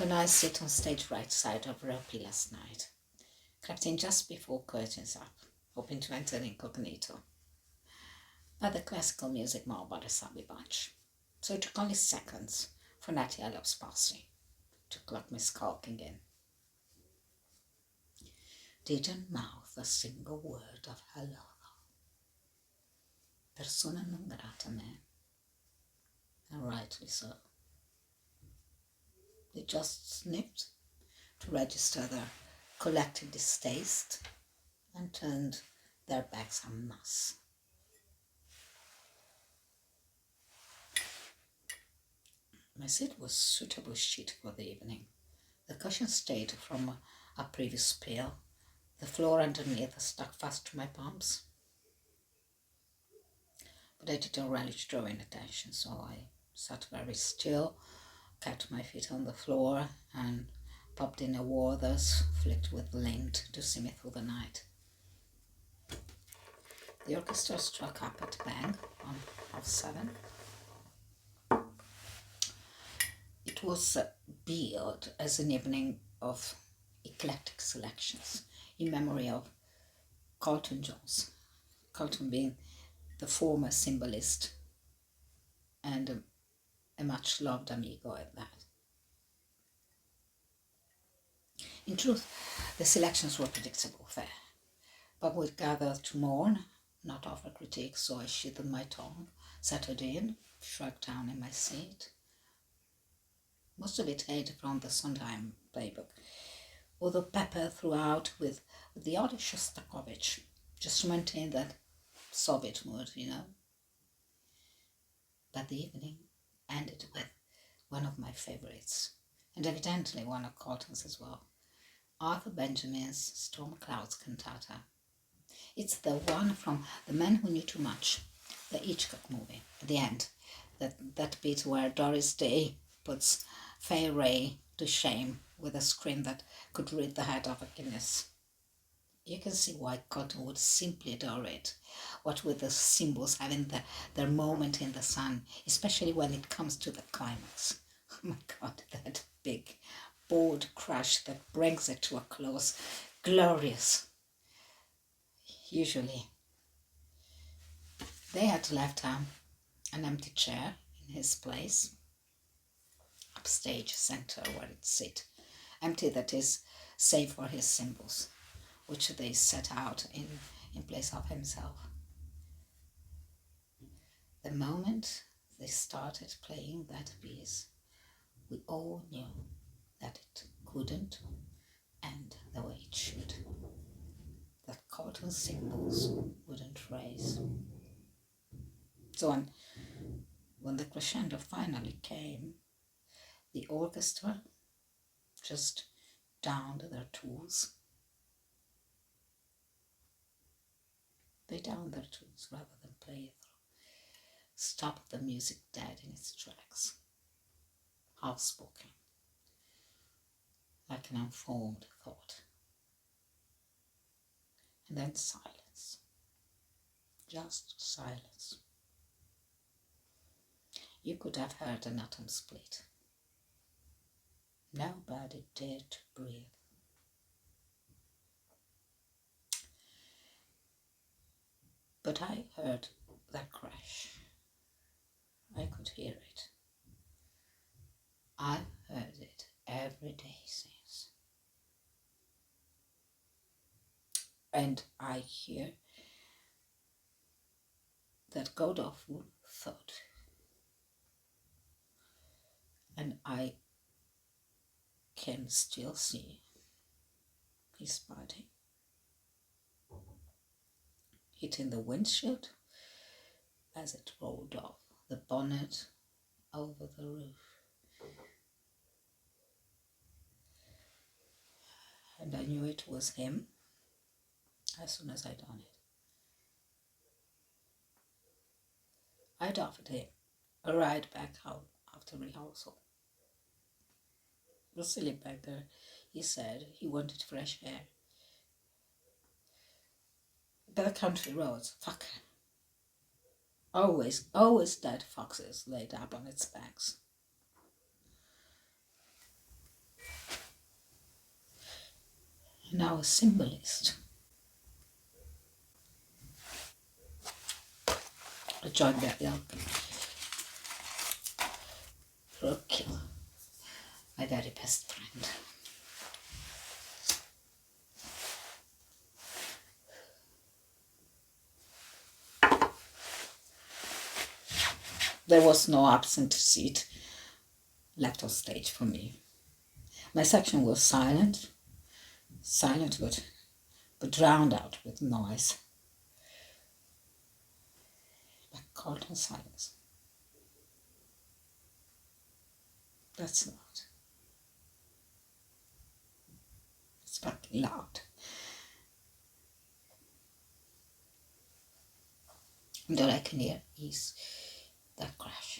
A nice seat on stage right side of Ropi last night. Crept in just before curtains up, hoping to enter incognito. But the classical music mob are a savvy bunch. So it took only seconds for Natty Ellop's posse to clock me skulking in. Didn't mouth a single word of hello. Persona non grata me. And rightly so. They just sniffed to register their collective distaste and turned their backs en masse. My seat was suitable shit for the evening. The cushion stayed from a previous spill. The floor underneath stuck fast to my palms. But I didn't relish drawing attention, so I sat very still, kept my feet on the floor, and popped in a Werther's flicked with lint to see me through the night. The orchestra struck up at bang on 7:30. It was billed as an evening of eclectic selections in memory of Carlton Jones, Carlton being the former symbolist and a much loved amigo at that. In truth, the selections were predictable fare, but we gathered to mourn, not offer critiques, so I sheathed my tongue, settled in, shrugged down in my seat. Most of it hailed from the Sondheim playbook, although peppered throughout with the odd Shostakovich, just to maintain that Soviet mood, But the evening ended with one of my favorites, and evidently one of Carlton's as well, Arthur Benjamin's Storm Clouds Cantata. It's the one from The Man Who Knew Too Much, the Hitchcock movie, at the end, that bit where Doris Day puts Fay Ray to shame with a scream that could rid the head of a Guinness. You can see why Cotton would simply adore it, what with the symbols having their moment in the sun, especially when it comes to the climax. Oh my God, that big, bold crash that brings it to a close. Glorious. Usually. They had left an empty chair in his place, upstage center where it sit. Empty, that is, save for his symbols, which they set out in place of himself. The moment they started playing that piece, we all knew that it couldn't end the way it should, that Carlton symbols wouldn't raise. So when the crescendo finally came, the orchestra just downed their tools. They downed their tools rather than play it through. Stopped the music dead in its tracks, half-spoken, like an unformed thought. And then silence. Just silence. You could have heard an atom split. Nobody dared to breathe. But I heard that crash. I could hear it. I've heard it every day since. And I hear that god-awful thought. And I can still see his body hitting the windshield as it rolled off the bonnet over the roof. And I knew it was him as soon as I'd done it. I'd offered him a ride back home after rehearsal. The silly beggar, he said he wanted fresh air. But the country roads, fuck. Always dead foxes laid up on its backs. and our symbolist. John Bell Roadkill, my very best friend. There was no absentee seat left on stage for me. My section was silent but drowned out with noise. Like Carlton silence. That's not. It's fucking loud. And all I can hear is that crash.